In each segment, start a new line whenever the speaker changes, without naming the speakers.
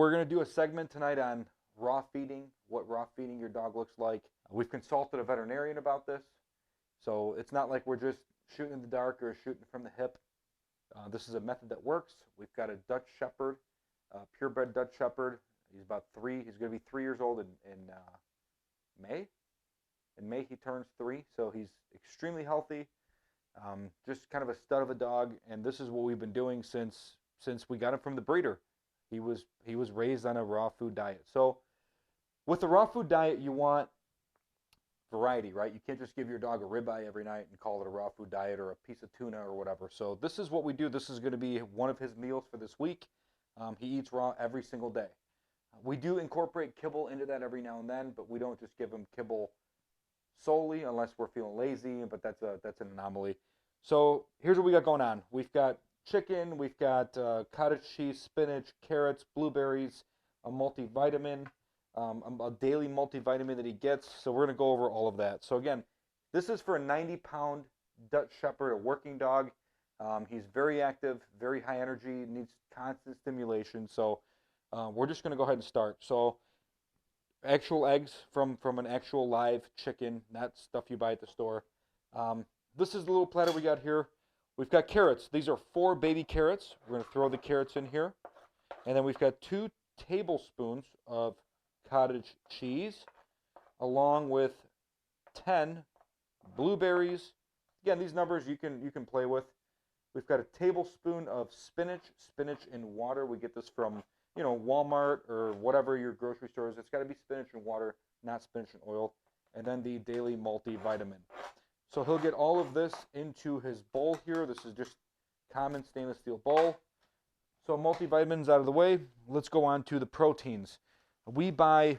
we're going to do a segment tonight on raw feeding, what raw feeding your dog looks like. We've consulted a veterinarian about this, so it's not like we're just shooting in the dark or shooting from the hip. This is a method that works. We've got a Dutch Shepherd, purebred Dutch Shepherd. He's about 3. He's going to be 3 years old in May. In May he turns 3, so he's extremely healthy. Just kind of a stud of a dog, and this is what we've been doing since we got him from the breeder. He was raised on a raw food diet. So with the raw food diet, you want variety, right? You can't just give your dog a ribeye every night and call it a raw food diet or a piece of tuna or whatever. So this is what we do. This is going to be one of his meals for this week. He eats raw every single day. We do incorporate kibble into that every now and then, but we don't just give him kibble solely unless we're feeling lazy, but that's an anomaly. So here's what we got going on. We've got chicken, we've got cottage cheese, spinach, carrots, blueberries, a multivitamin, a daily multivitamin that he gets. So we're going to go over all of that. So again, this is for a 90-pound Dutch Shepherd, a working dog. He's very active, very high energy, needs constant stimulation. So we're just going to go ahead and start. So actual eggs from an actual live chicken, not stuff you buy at the store. This is the little platter we got here. We've got carrots. These are 4 baby carrots. We're going to throw the carrots in here. And then we've got 2 tablespoons of cottage cheese, along with 10 blueberries. Again, these numbers you can play with. We've got a tablespoon of spinach in water. We get this from, Walmart or whatever your grocery store is. It's got to be spinach and water, not spinach and oil. And then the daily multivitamin. So he'll get all of this into his bowl here. This is just common stainless steel bowl. So multivitamins out of the way. Let's go on to the proteins. We buy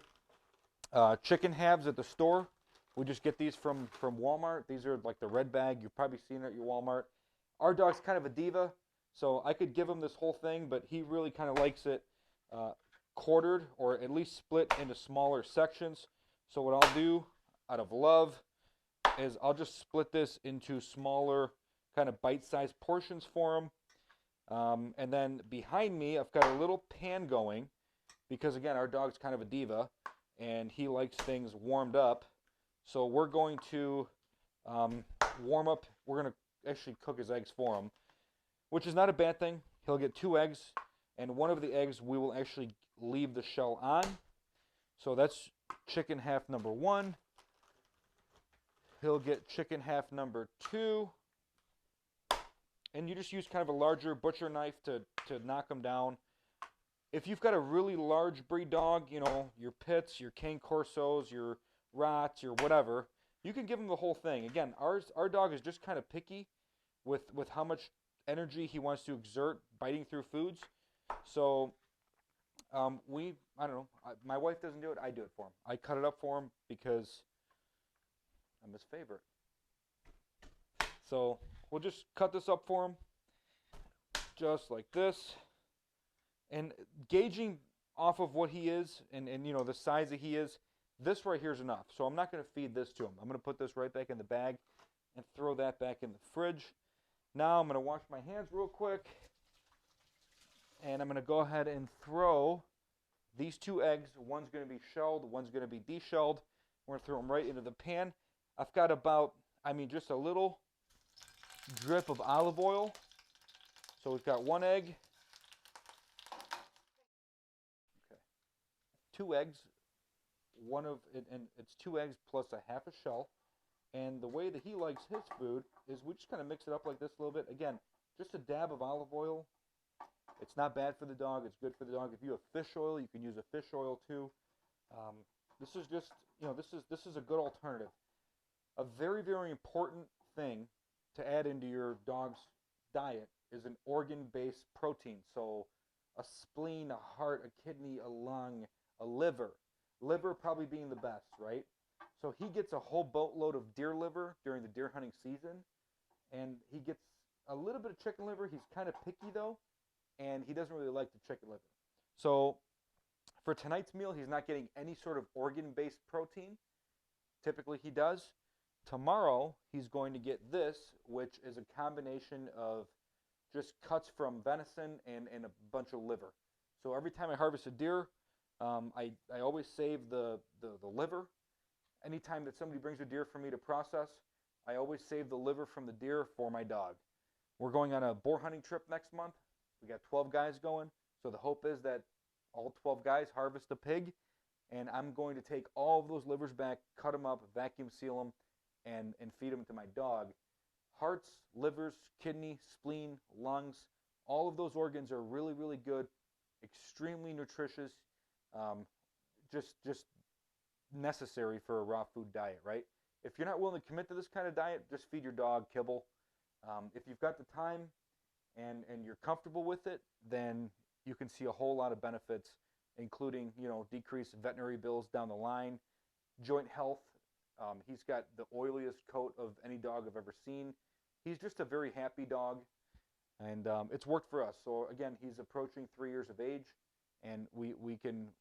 chicken halves at the store. We just get these from Walmart. These are like the red bag. You've probably seen it at your Walmart. Our dog's kind of a diva, so I could give him this whole thing, but he really kind of likes it quartered or at least split into smaller sections. So what I'll do out of love is I'll just split this into smaller kind of bite-sized portions for him. And then behind me, I've got a little pan going because, again, our dog's kind of a diva and he likes things warmed up. So we're going to warm up. We're going to actually cook his eggs for him, which is not a bad thing. He'll get 2 eggs, and one of the eggs we will actually leave the shell on. So that's chicken half number 1. He'll get chicken half number 2. And you just use kind of a larger butcher knife to knock them down. If you've got a really large breed dog, your Pits, your Cane Corsos, your Rots, your whatever, you can give them the whole thing. Again, our dog is just kind of picky with how much energy he wants to exert biting through foods. So I don't know, my wife doesn't do it, I do it for him. I cut it up for him because I'm his favorite. So we'll just cut this up for him, just like this. And gauging off of what he is and the size that he is, this right here is enough. So I'm not going to feed this to him. I'm going to put this right back in the bag and throw that back in the fridge. Now I'm going to wash my hands real quick. And I'm going to go ahead and throw these 2 eggs. One's going to be shelled, one's going to be deshelled. We're going to throw them right into the pan. I've got just a little drip of olive oil. So we've got 1 egg. Okay. 2 eggs. And it's 2 eggs plus a half a shell. And the way that he likes his food is we just kind of mix it up like this a little bit. Again, just a dab of olive oil. It's not bad for the dog. It's good for the dog. If you have fish oil, you can use a fish oil too. This is just, this is a good alternative. A very, very important thing to add into your dog's diet is an organ-based protein. So a spleen, a heart, a kidney, a lung, a liver. Liver probably being the best, right? So he gets a whole boatload of deer liver during the deer hunting season, and he gets a little bit of chicken liver. He's kind of picky though, and he doesn't really like the chicken liver. So for tonight's meal, he's not getting any sort of organ-based protein. Typically he does. Tomorrow, he's going to get this, which is a combination of just cuts from venison and a bunch of liver. So every time I harvest a deer, I always save the liver. Anytime that somebody brings a deer for me to process, I always save the liver from the deer for my dog. We're going on a boar hunting trip next month. We got 12 guys going. So the hope is that all 12 guys harvest a pig, and I'm going to take all of those livers back, cut them up, vacuum seal them, and feed them to my dog. Hearts, livers, kidney, spleen, lungs, all of those organs are really, really good, extremely nutritious, just necessary for a raw food diet, right? If you're not willing to commit to this kind of diet, just feed your dog kibble. If you've got the time and you're comfortable with it, then you can see a whole lot of benefits, including, decreased veterinary bills down the line, joint health. He's got the oiliest coat of any dog I've ever seen. He's just a very happy dog, and it's worked for us. So again, he's approaching 3 years of age, and we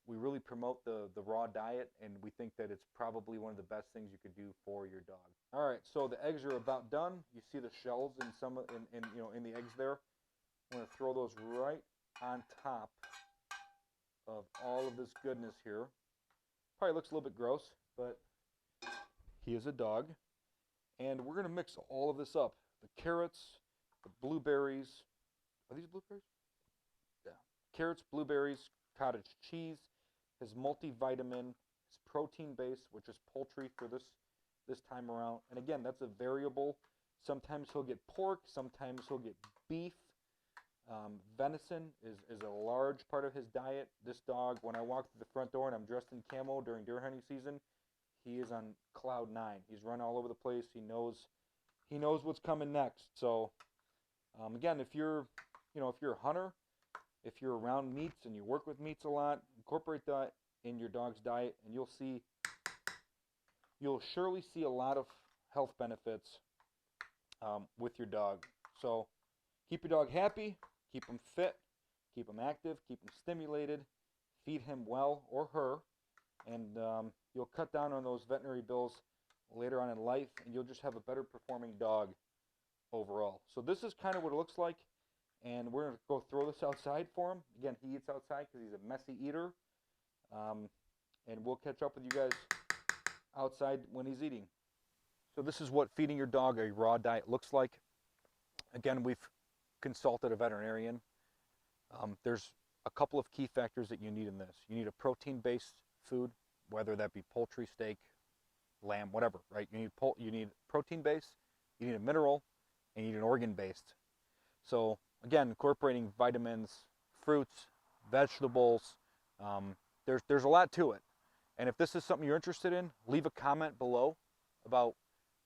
really promote the raw diet, and we think that it's probably one of the best things you could do for your dog. All right, so the eggs are about done. You see the shells in the eggs there. I'm going to throw those right on top of all of this goodness here. Probably looks a little bit gross, but he is a dog. And we're going to mix all of this up. The carrots, the blueberries. Are these blueberries? Yeah. Carrots, blueberries, cottage cheese, his multivitamin, his protein base, which is poultry for this time around. And again, that's a variable. Sometimes he'll get pork, sometimes he'll get beef. Venison is a large part of his diet. This dog, when I walk through the front door and I'm dressed in camo during deer hunting season, he is on cloud 9. He's run all over the place. He knows what's coming next. So again, if you're a hunter, if you're around meats and you work with meats a lot, incorporate that in your dog's diet, and you'll surely see a lot of health benefits with your dog. So keep your dog happy, keep him fit, keep him active, keep him stimulated, feed him well, or her, and you'll cut down on those veterinary bills later on in life, and you'll just have a better performing dog overall. So this is kind of what it looks like, and we're going to go throw this outside for him. Again, he eats outside because he's a messy eater, and we'll catch up with you guys outside when he's eating. So this is what feeding your dog a raw diet looks like. Again, we've consulted a veterinarian. There's a couple of key factors that you need in this. You need a protein-based food, whether that be poultry, steak, lamb, whatever, right? You need protein-based, you need a mineral, and you need an organ-based. So again, incorporating vitamins, fruits, vegetables, there's a lot to it. And if this is something you're interested in, leave a comment below about,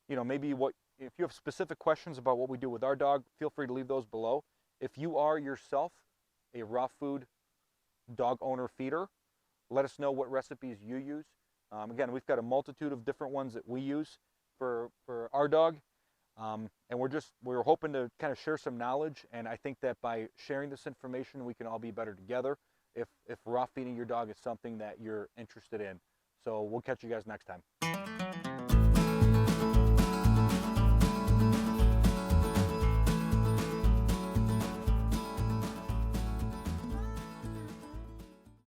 maybe if you have specific questions about what we do with our dog, feel free to leave those below. If you are yourself a raw food dog owner feeder, let us know what recipes you use. Again, we've got a multitude of different ones that we use for our dog. And we're hoping to kind of share some knowledge, and I think that by sharing this information, we can all be better together if raw feeding your dog is something that you're interested in. So we'll catch you guys next time.